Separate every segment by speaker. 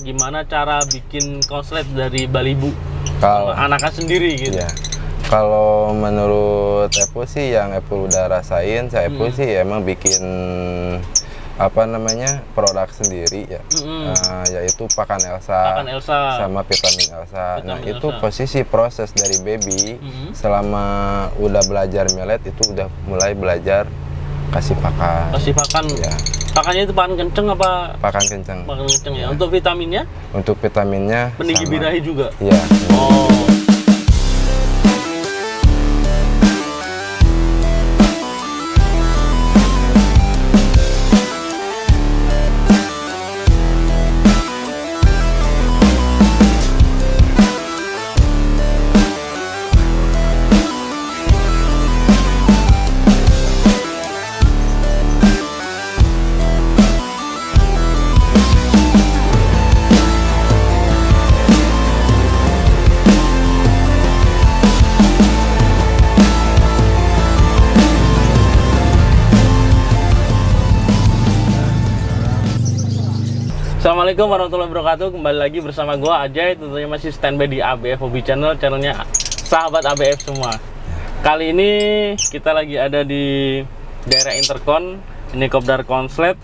Speaker 1: gimana cara bikin konslet dari Balibu
Speaker 2: Kalau
Speaker 1: anakan sendiri gitu.
Speaker 2: ya, kalau menurut Epo sih yang Epo udah rasain, saya Epo sih emang bikin apa namanya produk sendiri ya, yaitu pakan Elsa, sama vitamin Elsa. Nah
Speaker 1: Vitamin
Speaker 2: itu
Speaker 1: Elsa.
Speaker 2: posisi proses dari baby selama udah belajar melet itu udah mulai belajar kasih pakan.
Speaker 1: Kasih pakan.
Speaker 2: Ya,
Speaker 1: Pakannya itu pakan kenceng apa?
Speaker 2: pakan kencang.
Speaker 1: Pakan kenceng ya. Untuk vitaminnya?
Speaker 2: Untuk vitaminnya
Speaker 1: Peninggi
Speaker 2: sama.
Speaker 1: birahi juga.
Speaker 2: Iya.
Speaker 1: Oh. Assalamualaikum warahmatullahi wabarakatuh. Kembali lagi bersama gua Ajay, tentunya masih standby di ABF Hobby Channel, channelnya sahabat ABF semua. Kali ini kita lagi ada di daerah Intercon, ini Kopdar Konslet,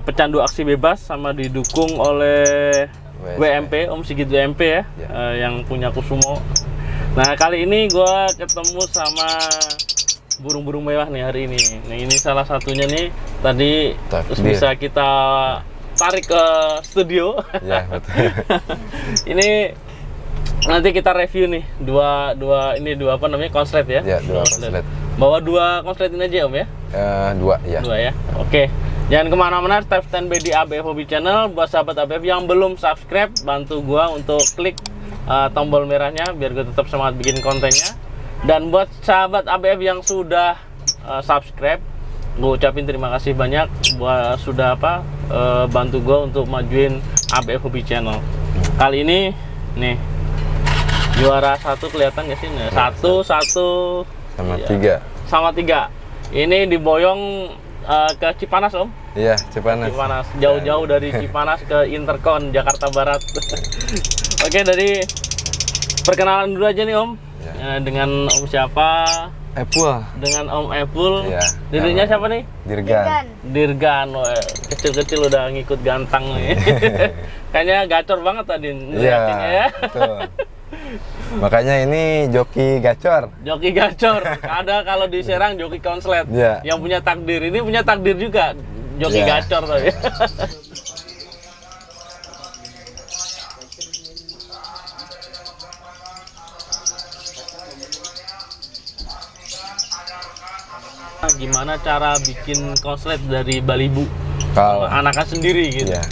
Speaker 1: pecandu aksi bebas, sama didukung oleh WMP, Om Sigit WMP ya, yang punya Kusumo. Nah kali ini gua ketemu sama burung-burung mewah nih hari ini. Nah ini salah satunya nih, tadi terus bisa kita tarik ke studio.
Speaker 2: Ya, betul.
Speaker 1: Ini nanti kita review nih dua apa namanya, konslet ya?
Speaker 2: Ya, dua konslet.
Speaker 1: Bawa dua konslet ini aja Om ya?
Speaker 2: Dua ya.
Speaker 1: Dua ya. Oke. Jangan kemana-mana, tetap standby di ABF Hobby Channel. Buat sahabat ABF yang belum subscribe, bantu gua untuk klik tombol merahnya biar gue tetap semangat bikin kontennya. Dan buat sahabat ABF yang sudah subscribe, gue ucapin terima kasih banyak buat sudah bantu gue untuk majuin ABF Hobby Channel. Kali ini nih juara satu, kelihatan nggak sih? Nah, satu
Speaker 2: sama
Speaker 1: iya,
Speaker 2: tiga.
Speaker 1: sama tiga. Ini diboyong ke Cipanas Om.
Speaker 2: Iya, Cipanas.
Speaker 1: Jauh-jauh dari Cipanas ke Intercon Jakarta Barat. Oke, dari perkenalan dulu aja nih Om.
Speaker 2: Ya.
Speaker 1: Dengan Om siapa?
Speaker 2: Epul.
Speaker 1: Dengan Om Epul.
Speaker 2: Iya.
Speaker 1: Dirinya siapa nih?
Speaker 2: Dirgan.
Speaker 1: Dirgan. Kecil-kecil udah ngikut ganteng nih. Kayaknya gacor banget tadi ngeliatinnya ya.
Speaker 2: Betul. Makanya ini joki gacor.
Speaker 1: Joki gacor. Ada kalau di Serang joki konslet.
Speaker 2: Iya.
Speaker 1: Yang punya takdir, ini punya takdir juga. Joki
Speaker 2: Iya.
Speaker 1: gacor tadi. Gimana cara bikin konslet dari Balibu
Speaker 2: Kalau
Speaker 1: anakan sendiri gitu.
Speaker 2: ya,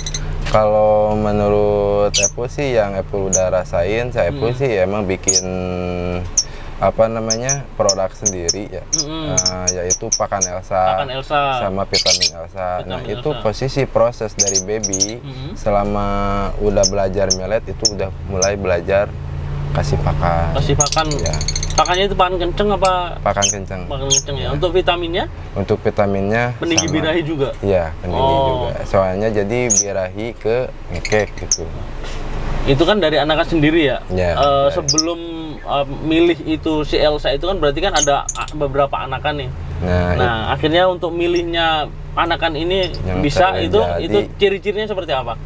Speaker 2: kalau menurut Epo sih yang Epo udah rasain, saya Epo sih emang bikin apa namanya produk sendiri ya, yaitu pakan Elsa, sama vitamin Elsa. Nah itu posisi proses dari baby selama udah belajar melet itu udah mulai belajar kasih pakan.
Speaker 1: Kasih pakan.
Speaker 2: Ya.
Speaker 1: Pakannya itu pakan kenceng apa?
Speaker 2: Pakan kencang.
Speaker 1: Pakan kenceng ya. Untuk vitaminnya?
Speaker 2: Untuk vitaminnya
Speaker 1: peninggi
Speaker 2: sama.
Speaker 1: birahi juga.
Speaker 2: Iya, peninggi juga. Soalnya jadi birahi ke ngekek gitu.
Speaker 1: Itu kan dari anakan sendiri ya.
Speaker 2: Ya,
Speaker 1: sebelum milih itu si Elsa itu kan berarti kan ada beberapa anakan nih. Nah, akhirnya untuk milihnya anakan ini
Speaker 2: yang
Speaker 1: bisa itu ciri-cirinya seperti apa?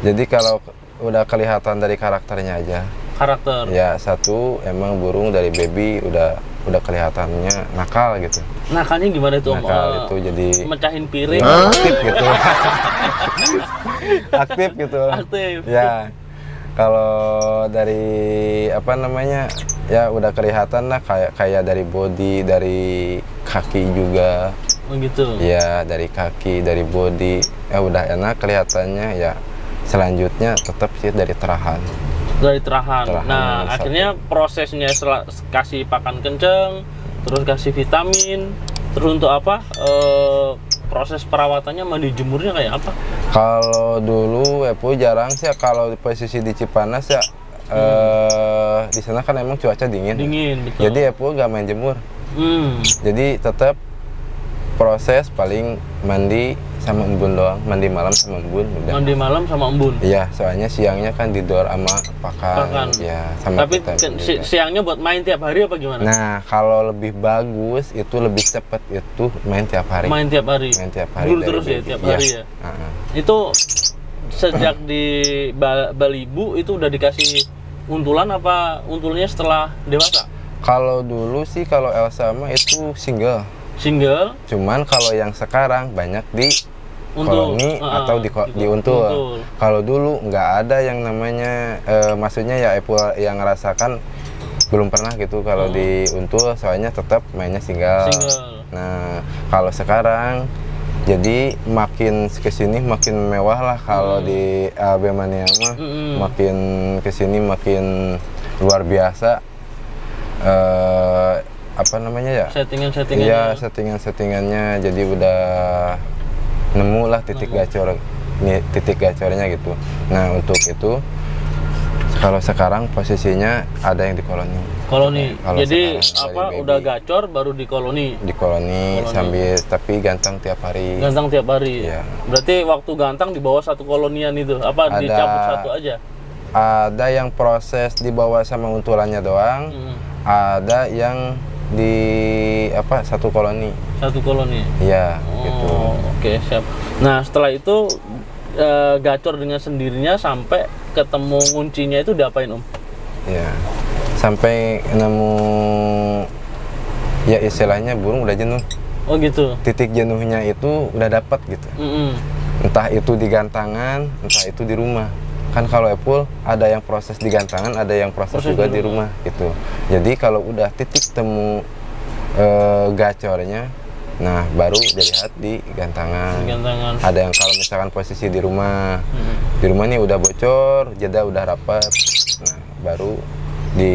Speaker 2: Jadi kalau udah kelihatan dari karakternya aja.
Speaker 1: Karakter.
Speaker 2: Ya, satu emang burung dari baby udah kelihatannya nakal gitu.
Speaker 1: Nakalnya gimana itu Om?
Speaker 2: Nakal itu jadi
Speaker 1: mecahin piring.
Speaker 2: Aktif gitu. Aktif gitu.
Speaker 1: Aktif.
Speaker 2: Ya. Kalau dari apa namanya? Ya udah kelihatan lah kayak dari body, dari kaki juga.
Speaker 1: Oh gitu.
Speaker 2: Ya, dari kaki, dari body. Ya udah enak kelihatannya ya. Selanjutnya tetap sih dari terahan.
Speaker 1: Dari terahan. Nah, akhirnya prosesnya setelah kasih pakan kenceng, terus kasih vitamin, terus untuk apa? Proses perawatannya mandi jemurnya kayak apa?
Speaker 2: Kalau dulu Epo jarang sih ya, kalau di posisi di Cipanas ya di sana kan emang cuaca dingin.
Speaker 1: Dingin, betul.
Speaker 2: Jadi Epo gak main jemur. Jadi tetap proses paling mandi sama embun doang, mandi malam sama embun udah.
Speaker 1: Mandi malam sama embun.
Speaker 2: Iya, soalnya siangnya kan didor sama pakan. Ya, sama
Speaker 1: Tapi
Speaker 2: vitamin juga.
Speaker 1: siangnya buat main tiap hari apa gimana?
Speaker 2: Nah, kalau lebih bagus itu lebih cepet itu main tiap hari.
Speaker 1: Main tiap hari.
Speaker 2: Main tiap hari.
Speaker 1: Dulu
Speaker 2: dari
Speaker 1: terus ya
Speaker 2: baby.
Speaker 1: tiap
Speaker 2: Iya.
Speaker 1: hari ya.
Speaker 2: Heeh.
Speaker 1: Itu sejak di Balibu itu udah dikasih untulan apa untulnya setelah dewasa?
Speaker 2: Kalau dulu sih kalau Elsa mah itu single.
Speaker 1: Single,
Speaker 2: Cuman kalau yang sekarang banyak di
Speaker 1: untul,
Speaker 2: koloni atau di untul. Kalau dulu nggak ada yang namanya, maksudnya ya Epul yang ngerasakan belum pernah gitu kalau di untul, soalnya tetap mainnya single.
Speaker 1: Single.
Speaker 2: Nah, kalau sekarang jadi makin kesini makin mewah lah kalau di LB Mania mah, makin kesini makin luar biasa. Apa namanya ya?
Speaker 1: Settingan-settingannya.
Speaker 2: Iya, settingannya jadi udah nemu lah titik gacornya gitu. Nah, untuk itu kalau sekarang posisinya ada yang di koloni. Kalau
Speaker 1: Jadi
Speaker 2: sekarang
Speaker 1: apa
Speaker 2: dari
Speaker 1: udah
Speaker 2: baby.
Speaker 1: gacor baru di koloni.
Speaker 2: Di koloni sambil tapi ganteng tiap hari.
Speaker 1: Gantang tiap hari.
Speaker 2: Iya.
Speaker 1: Berarti waktu gantang di bawah satu kolonian itu apa
Speaker 2: Ada-
Speaker 1: dicabut satu aja?
Speaker 2: Ada yang proses dibawa sama untulannya doang, ada yang di apa satu koloni.
Speaker 1: Satu koloni.
Speaker 2: Iya, gitu.
Speaker 1: Oh, oke, siap. Nah, setelah itu gacor dengan sendirinya sampai ketemu kuncinya itu diapain, Om?
Speaker 2: Ya, sampai nemu ya istilahnya burung udah jenuh.
Speaker 1: Oh, gitu.
Speaker 2: Titik jenuhnya itu udah dapat gitu. Entah itu di gantangan, entah itu di rumah. Kan kalau Epul ada yang proses di gantangan, ada yang proses juga di rumah gitu. Jadi kalau udah titik temu gacornya, nah baru dilihat di gantangan.
Speaker 1: Gantangan.
Speaker 2: Ada yang kalau misalkan posisi di rumah nih udah bocor, jeda udah rapat, nah baru di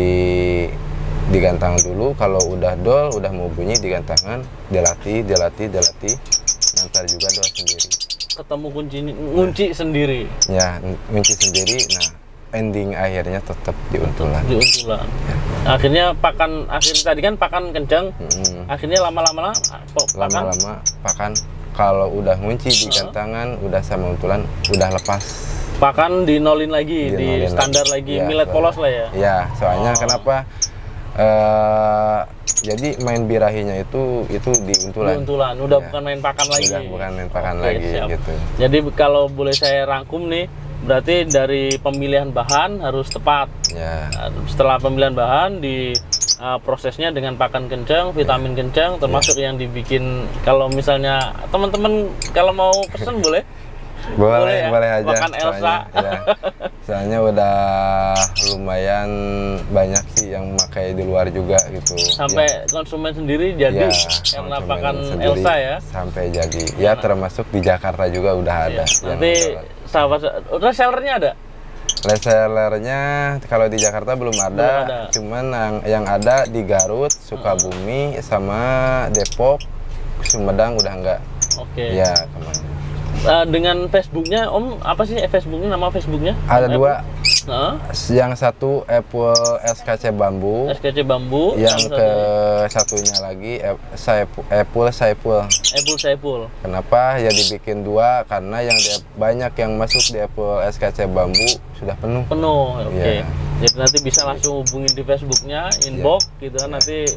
Speaker 2: gantangan dulu. Kalau udah dol, udah mau bunyi di gantangan, dilatih, nanti juga dol sendiri.
Speaker 1: Ketemu kunci sendiri
Speaker 2: Ya, kunci sendiri. Nah, ending akhirnya tetap di untulan.
Speaker 1: di untulan. Akhirnya tadi kan pakan kencang. Akhirnya lama-lama
Speaker 2: pakan kalau udah ngunci di gantangan, udah sama untulan, udah lepas.
Speaker 1: Pakan dinolin lagi, di
Speaker 2: Dinolin
Speaker 1: standar lagi,
Speaker 2: Ya,
Speaker 1: millet polos lah ya.
Speaker 2: Ya, soalnya kenapa? Jadi main birahinya itu di untulan.
Speaker 1: Di untulan, udah
Speaker 2: Ya.
Speaker 1: bukan main pakan lagi.
Speaker 2: Udah bukan main pakan
Speaker 1: Oke,
Speaker 2: lagi
Speaker 1: siap.
Speaker 2: gitu.
Speaker 1: Jadi kalau boleh saya rangkum nih, berarti dari pemilihan bahan harus tepat.
Speaker 2: Ya.
Speaker 1: Setelah pemilihan bahan di prosesnya dengan pakan kencang, vitamin kencang, termasuk yang dibikin. Kalau misalnya teman-teman kalau mau pesen boleh
Speaker 2: Boleh aja.
Speaker 1: makan Elsa.
Speaker 2: Soalnya udah lumayan banyak sih yang pakai di luar juga gitu.
Speaker 1: Sampai konsumen sendiri jadi karena
Speaker 2: konsumen
Speaker 1: pakan
Speaker 2: sendiri
Speaker 1: Elsa ya.
Speaker 2: Sampai jadi. Ya termasuk di Jakarta juga udah ada. yang
Speaker 1: Nanti
Speaker 2: jualan.
Speaker 1: sahabat resellernya ada.
Speaker 2: Resellernya kalau di Jakarta belum ada.
Speaker 1: Belum ada.
Speaker 2: Cuman yang ada di Garut, Sukabumi, sama Depok, Sumedang udah enggak.
Speaker 1: Oke.
Speaker 2: Ya kemana?
Speaker 1: Dengan Facebooknya, Om apa sih Facebooknya? Nama Facebooknya?
Speaker 2: Ada dua.
Speaker 1: Heeh.
Speaker 2: Yang satu Epul SKC Bambu.
Speaker 1: SKC Bambu.
Speaker 2: Yang ke satunya lagi Epul Saipul.
Speaker 1: Saipul.
Speaker 2: Kenapa ya dibikin dua? Karena yang banyak yang masuk di Epul SKC Bambu sudah penuh.
Speaker 1: Penuh, oke.
Speaker 2: Iya.
Speaker 1: Jadi nanti bisa langsung hubungin di Facebooknya, inbox gitu kan. Nanti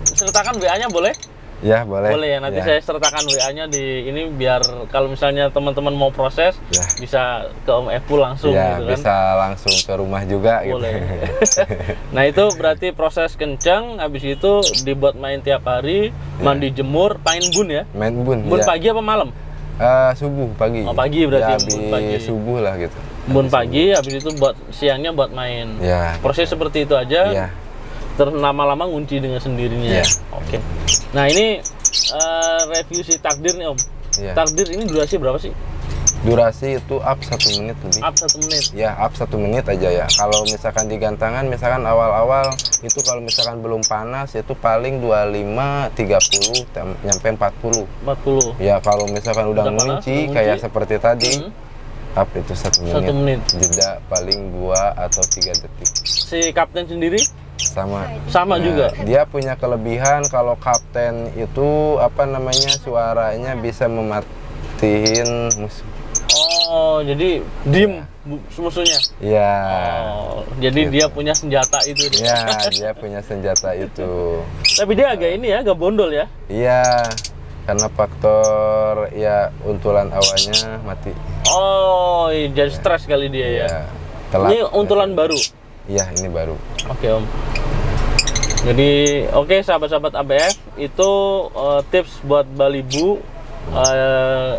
Speaker 1: sertakan WA-nya boleh?
Speaker 2: Ya boleh.
Speaker 1: Boleh ya, nanti saya sertakan WA-nya di ini biar kalau misalnya teman-teman mau proses bisa ke Om Epul langsung
Speaker 2: Ya,
Speaker 1: gitu kan.
Speaker 2: bisa langsung ke rumah juga
Speaker 1: Boleh.
Speaker 2: gitu.
Speaker 1: Nah itu berarti proses kencang, habis itu dibuat main tiap hari, mandi jemur, main bun ya?
Speaker 2: Main bun.
Speaker 1: Bun
Speaker 2: ya.
Speaker 1: pagi apa malam?
Speaker 2: Subuh pagi.
Speaker 1: Oh, pagi berarti
Speaker 2: Ya,
Speaker 1: bun pagi.
Speaker 2: subuh lah gitu.
Speaker 1: Bun pagi, habis itu buat siangnya buat main.
Speaker 2: Ya.
Speaker 1: Proses seperti itu aja.
Speaker 2: Ya.
Speaker 1: Terus lama-lama ngunci dengan sendirinya.
Speaker 2: Iya.
Speaker 1: Oke. Nah ini review si takdir nih Om.
Speaker 2: Iya.
Speaker 1: Takdir ini durasi berapa sih?
Speaker 2: Durasi itu up 1 menit lebih.
Speaker 1: Up 1 menit.
Speaker 2: Ya, up 1 menit aja ya. Kalau misalkan di gantangan, misalkan awal-awal itu kalau misalkan belum panas itu paling 25, 30, nyampe 40.
Speaker 1: 40.
Speaker 2: Ya, kalau misalkan udah
Speaker 1: Udah panas,
Speaker 2: ngunci
Speaker 1: udah
Speaker 2: kayak
Speaker 1: ngunci.
Speaker 2: seperti tadi, up itu 1 menit.
Speaker 1: 1 menit.
Speaker 2: Jeda paling 2 atau 3 detik.
Speaker 1: Si kapten sendiri
Speaker 2: Sama
Speaker 1: Nah, juga.
Speaker 2: Dia punya kelebihan kalau kapten itu apa namanya suaranya bisa matiin musuh.
Speaker 1: Oh, jadi diem musuhnya.
Speaker 2: Iya.
Speaker 1: Oh, jadi
Speaker 2: Gitu.
Speaker 1: dia punya senjata itu.
Speaker 2: Iya, dia punya senjata itu.
Speaker 1: Tapi dia agak ini ya, agak bondol ya.
Speaker 2: Iya, karena faktor ya untulan awalnya mati.
Speaker 1: Oh, jadi stres kali dia ya.
Speaker 2: Iya, telat.
Speaker 1: Ini untulan baru.
Speaker 2: Iya, ini baru.
Speaker 1: Oke Om. Jadi oke sahabat-sahabat ABF itu tips buat Balibu,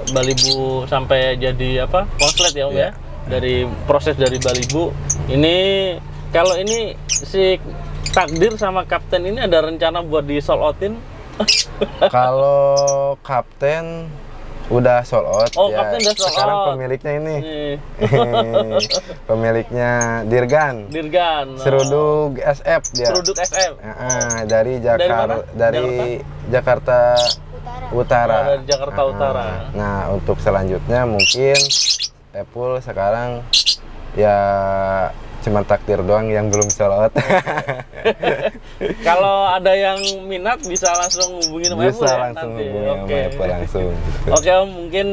Speaker 1: Balibu sampai jadi apa konslet ya Om ya.
Speaker 2: Iya.
Speaker 1: Dari proses dari Balibu ini, kalau ini si Takdir sama Kapten ini ada rencana buat di sold outin?
Speaker 2: Kalau Kapten udah sold out.
Speaker 1: Oh,
Speaker 2: ya.
Speaker 1: Kapten udah sold
Speaker 2: Sekarang
Speaker 1: out.
Speaker 2: pemiliknya ini.
Speaker 1: Nih,
Speaker 2: Pemiliknya Dirgan.
Speaker 1: Dirgan.
Speaker 2: Seruduk SF dia.
Speaker 1: Seruduk SF.
Speaker 2: Dari
Speaker 1: mana?
Speaker 2: dari Jakarta Utara.
Speaker 1: Oh, dari Jakarta Utara.
Speaker 2: Nah, untuk selanjutnya mungkin Epul sekarang ya cuma Takdir doang yang belum sold out.
Speaker 1: Kalau ada yang minat bisa langsung hubungin sama Epul
Speaker 2: Bisa
Speaker 1: ya
Speaker 2: langsung
Speaker 1: nanti.
Speaker 2: hubungi sama Epul langsung. Gitu.
Speaker 1: Oke Om, mungkin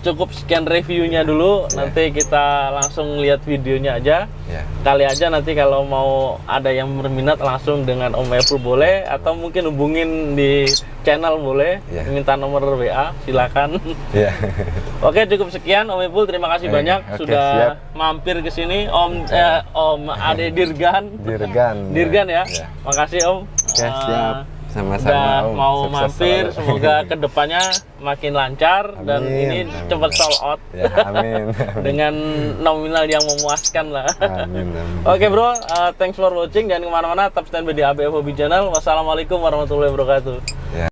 Speaker 1: cukup sekian reviewnya dulu. Nanti kita langsung lihat videonya aja.
Speaker 2: Ya.
Speaker 1: Kali aja nanti kalau mau ada yang berminat langsung dengan Om Epul boleh, atau mungkin hubungin di channel boleh.
Speaker 2: Ya.
Speaker 1: Minta nomor WA silakan.
Speaker 2: Ya.
Speaker 1: Oke, cukup sekian Om Epul, terima kasih banyak
Speaker 2: Oke,
Speaker 1: sudah
Speaker 2: siap.
Speaker 1: mampir ke sini Om Ade Dirgan.
Speaker 2: Dirgan.
Speaker 1: Ya. Makasih Om.
Speaker 2: Oke, siap. Sama-sama
Speaker 1: Udah
Speaker 2: Om.
Speaker 1: mau
Speaker 2: Sukses
Speaker 1: mampir,
Speaker 2: selalu.
Speaker 1: semoga kedepannya makin lancar dan
Speaker 2: Amin,
Speaker 1: ini
Speaker 2: amin.
Speaker 1: cepat sold out
Speaker 2: Ya, amin.
Speaker 1: dengan nominal yang memuaskan lah.
Speaker 2: Amin, amin.
Speaker 1: Oke bro, thanks for watching, jangan kemana-mana, tetap stand by di ABF Hobby Channel. Wassalamualaikum warahmatullahi wabarakatuh.
Speaker 2: Ya.